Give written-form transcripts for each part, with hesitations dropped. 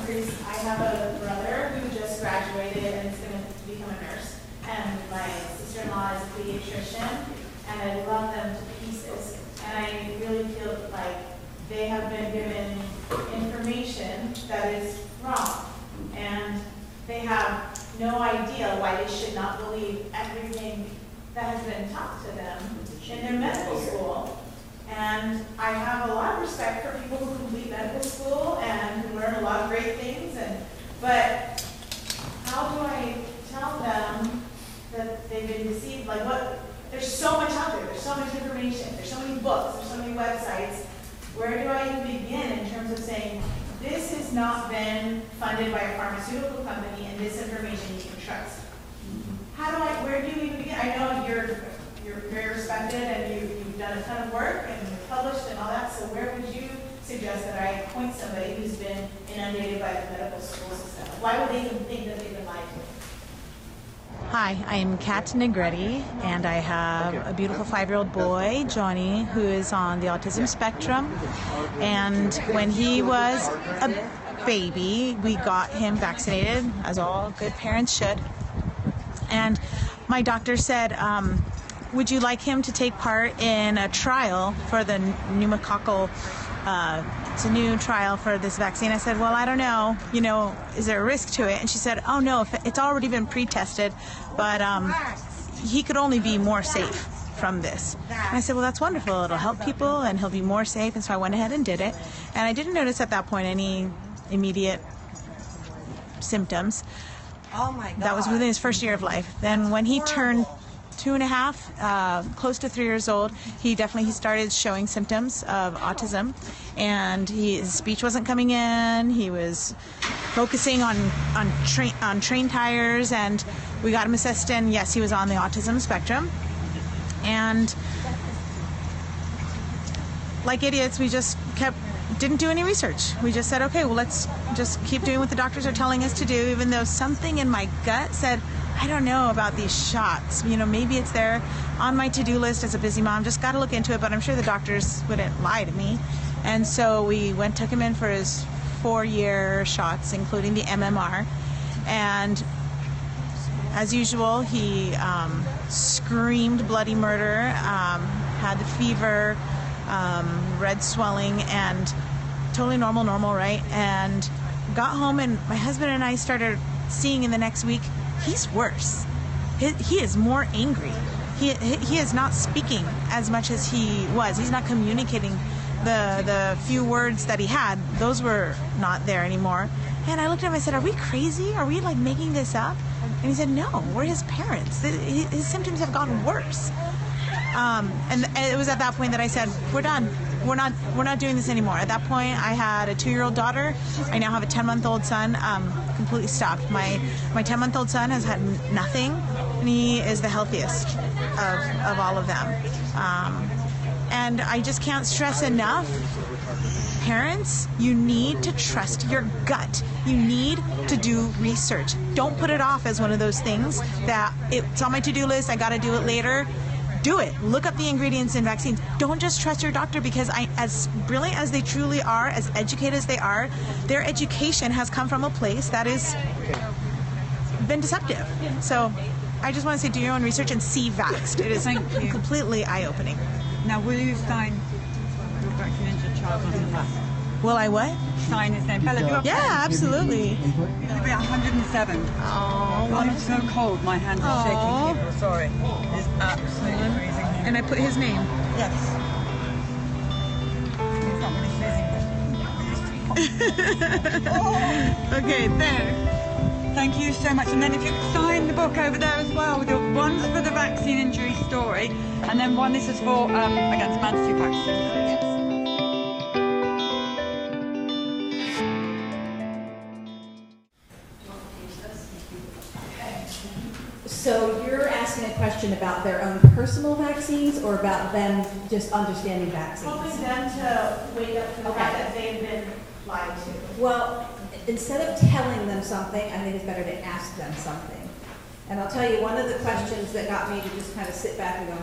increase. I have a brother who just graduated and is going to become a nurse. And my sister-in-law is a pediatrician, and I love them to pieces. And I really feel like they have been given information that is wrong. And they have no idea why they should not believe everything that has been taught to them in their medical school. And I have a lot of respect for people who complete medical school and who learn a lot of great things. But how do I tell them that they've been deceived? Like what? There's so much out there. There's so much information. There's so many books. There's so many websites. Where do I even begin in terms of saying, this has not been funded by a pharmaceutical company and this information you can trust? Where do you even begin? I know you're very respected and you've done a ton of work and you've published and all that, so where would you suggest that I point somebody who's been inundated by the medical school system? Why would they even think that they've been lied to? Hi, I'm Kat Negrete, and I have a beautiful 5-year-old boy, Johnny, who is on the autism spectrum. And when he was a baby, we got him vaccinated, as all good parents should. And my doctor said, would you like him to take part in a trial for the pneumococcal, it's a new trial for this vaccine? I said, well, I don't know, is there a risk to it? And she said, oh no, it's already been pre-tested, but he could only be more safe from this. And I said, well, that's wonderful. It'll help people and he'll be more safe. And so I went ahead and did it. And I didn't notice at that point any immediate symptoms. Oh my God. That was within his first year of life. Then when he turned 2.5, close to 3 years old, he started showing symptoms of autism, and his speech wasn't coming in. He was focusing on train tires, and we got him assessed, and yes, he was on the autism spectrum. And like idiots, we just didn't do any research. We just said, okay, well, let's just keep doing what the doctors are telling us to do, even though something in my gut said, I don't know about these shots. Maybe it's there on my to-do list as a busy mom. Just got to look into it, but I'm sure the doctors wouldn't lie to me. And so we took him in for his 4-year shots, including the MMR. And as usual, he screamed bloody murder, had the fever, red swelling, and totally normal, right? And got home, and my husband and I started seeing in the next week, he's worse. He is more angry. He is not speaking as much as he was. He's not communicating the few words that he had. Those were not there anymore. And I looked at him, I said, are we crazy? Are we like making this up? And he said, no, we're his parents. His symptoms have gotten worse. And it was at that point that I said, we're done. We're not doing this anymore. At that point, I had a 2-year-old daughter. I now have a 10-month-old son. Completely stopped. My 10-month-old son has had nothing, and he is the healthiest of all of them. And I just can't stress enough, parents, you need to trust your gut. You need to do research. Don't put it off as one of those things that it's on my to-do list, I got to do it later. Do it. Look up the ingredients in vaccines. Don't just trust your doctor, because as brilliant as they truly are, as educated as they are, their education has come from a place that has been deceptive. So I just want to say, do your own research and see Vaxxed. It is completely eye-opening. Now, will you sign your vaccinated child on the back? Will I what? Sign his name. Bella, do you have Yeah, absolutely. It'll be 107. Oh, I'm so cold, my hands are shaking here. Sorry. It's absolutely freezing here. and I put his name. Yes. It's not really freezing. Okay, there. Thank you so much. And then if you could sign the book over there as well. One's for the vaccine injury story, and then one, this is for against mandatory vaccines. So you're asking a question about their own personal vaccines, or about them just understanding vaccines? Hoping them to wake up to the fact that they've been lied to. Well, instead of telling them something, I think it's better to ask them something. And I'll tell you, one of the questions that got me to just kind of sit back and go,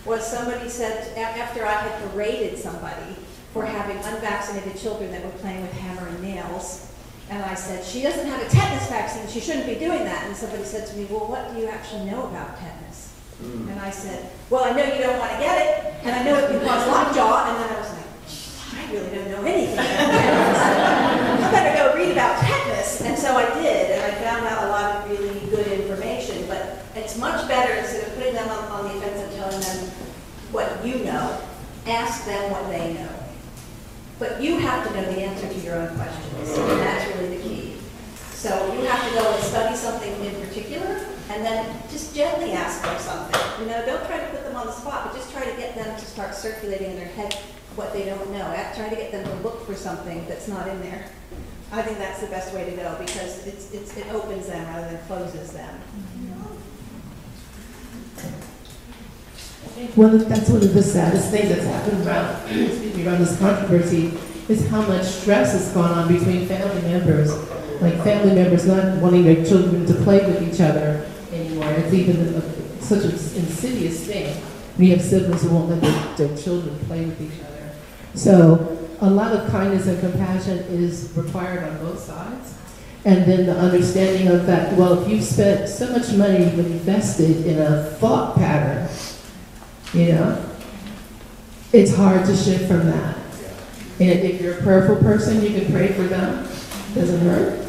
was somebody said, after I had berated somebody for having unvaccinated children that were playing with hammer and nails, And I said, she doesn't have a tetanus vaccine, she shouldn't be doing that. And somebody said to me, well, what do you actually know about tetanus? And I said, well, I know you don't want to get it, and I know it can cause lockjaw. And then I was like, I really don't know anything about tetanus. I better go read about tetanus. And so I did, and I found out a lot of really good information. But it's much better, instead of putting them on the offensive, telling them what you know, ask them what they know. But you have to know the answer to your own questions, and that's really the key. So you have to go and study something in particular, and then just gently ask them something. You know, don't try to put them on the spot, but just try to get them to start circulating in their head what they don't know. Try to get them to look for something that's not in there. I think that's the best way to go, because it opens them rather than closes them. Well, that's one of the saddest things that's happened around, around this controversy, is how much stress has gone on between family members. Like family members not wanting their children to play with each other anymore. It's even such an insidious thing when you have siblings who won't let their children play with each other. So a lot of kindness and compassion is required on both sides. And then the understanding of that, well, if you've spent so much money invested in a thought pattern, you know, it's hard to shift from that. And if you're a prayerful person, you can pray for them. Doesn't hurt.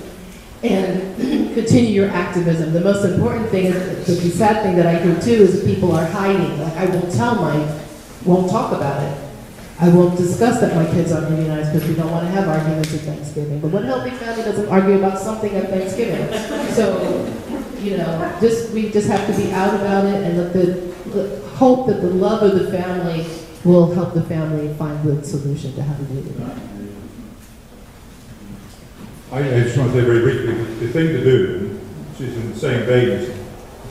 And continue your activism. The most important thing is, the sad thing that I hear too, is that people are hiding. Like, I won't talk about it. I won't discuss that my kids aren't immunized because we don't want to have arguments at Thanksgiving. But what healthy family doesn't argue about something at Thanksgiving? So, you know, we just have to be out about it and hope that the love of the family will help the family find the solution to how to deal with it. I just want to say very briefly, the thing to do, which is in the same vein as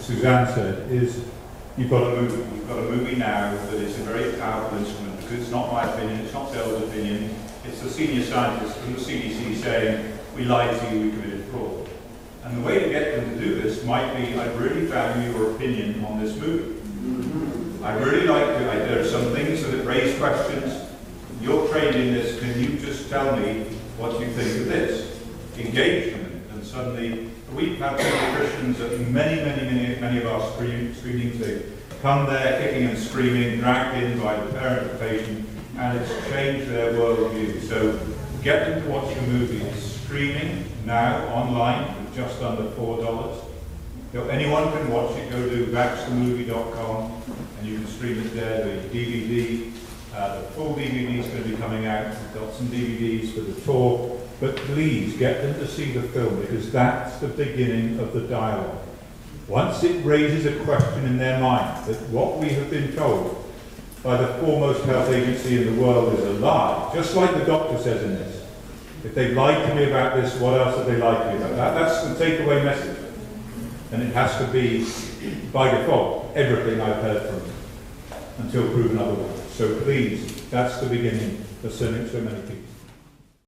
Suzanne said, is you've got a movie. You've got a movie now that is a very powerful instrument, because it's not my opinion, it's not Bill's opinion, it's the senior scientists from the CDC saying, we lied to you, we committed fraud. And the way to get them to do this might be, I really value your opinion on this movie. I really like it. There are some things that raise questions. You're trained in this, can you just tell me what you think of this? Engage them, and suddenly we've had Christians at many of our screenings. They come there kicking and screaming, dragged in by the parent or patient, and it's changed their worldview. So get them to watch the movie. It's streaming now online for just under $4. Anyone can watch it. Go to vaxxedmovie.com and you can stream it there. The DVD, the full DVD is going to be coming out. We've got some DVDs for the tour. But please get them to see the film, because that's the beginning of the dialogue. Once it raises a question in their mind that what we have been told by the foremost health agency in the world is a lie, just like the doctor says in this. If they lied to me about this, what else have they lied to me about? That's the takeaway message. And it has to be, by default, everything I've heard from them, until proven otherwise. So please, that's the beginning of sending so many people.